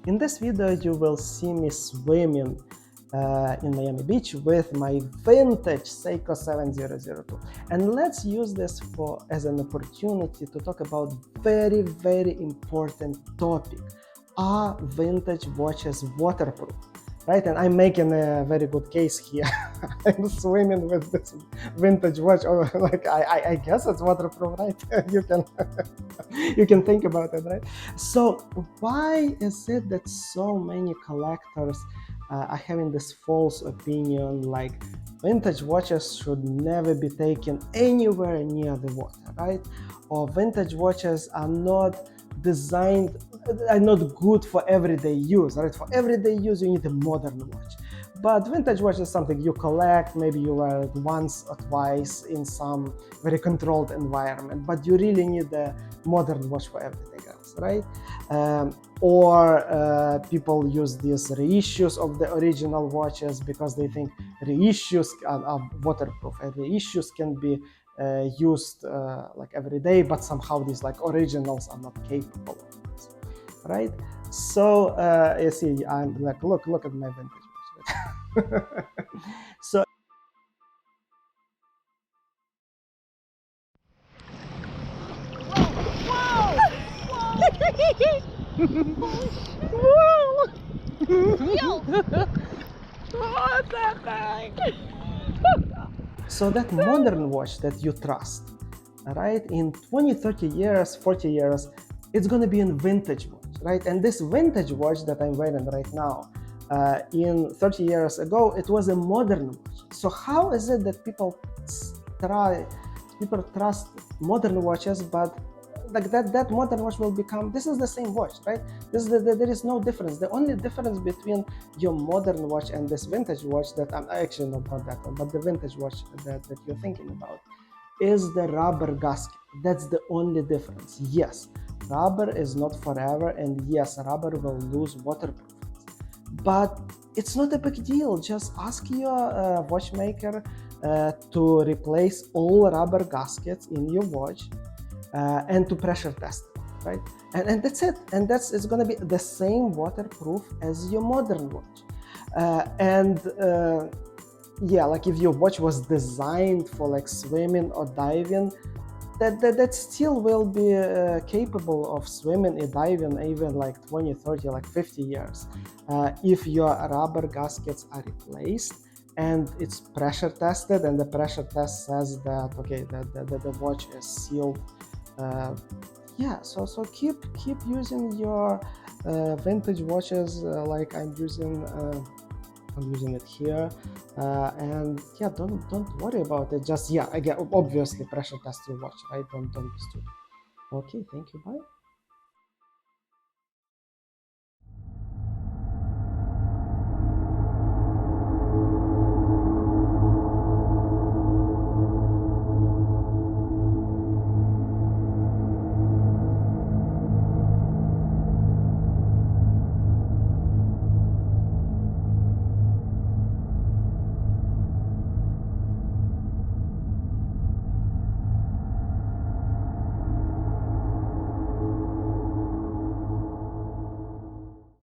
In this video, you will see me swimming in Miami Beach with my vintage Seiko 7002. And let's use this as an opportunity to talk about very important topic. Are vintage watches waterproof? Right, and I'm making a very good case here. I'm swimming with this vintage watch, or like I guess it's waterproof, right? You can think about it, right? So why is it that so many collectors are having this false opinion, like vintage watches should never be taken anywhere near the water, right? Or vintage watches are not designed, are not good for everyday use, right? For everyday use, you need a modern watch. But vintage watch is something you collect, maybe you wear it once or twice in some very controlled environment, but you really need a modern watch for everything else, right? Or people use these reissues of the original watches because they think reissues are waterproof, and reissues can be used like every day, but somehow these like originals are not capable of this, right? So you see, I'm like, look at my vintage watch. So Whoa! What's that thing? so that modern watch that you trust, right, in 20, 30 years, 40 years, it's going to be a vintage watch, right? And this vintage watch that I'm wearing right now, in 30 years ago, it was a modern watch. So how is it that people trust modern watches, but like that modern watch will become, this is the same watch, right? There is no difference. The only difference between your modern watch and this vintage watch that I'm actually not that one, but the vintage watch that you're thinking about is the rubber gasket. That's the only difference. Yes, rubber is not forever, and yes, rubber will lose waterproofness, but it's not a big deal. Just ask your watchmaker to replace all rubber gaskets in your watch and to pressure test it, right? And that's it. And it's going to be the same waterproof as your modern watch. Yeah, like if your watch was designed for like swimming or diving, that still will be capable of swimming and diving even like 20, 30, like 50 years. If your rubber gaskets are replaced and it's pressure tested, and the pressure test says that, okay, the watch is sealed. Yeah, so keep using your vintage watches like I'm using it here, and yeah, don't worry about it. Just, yeah, again, obviously pressure test your watch, right? Don't be stupid. Okay, thank you, bye.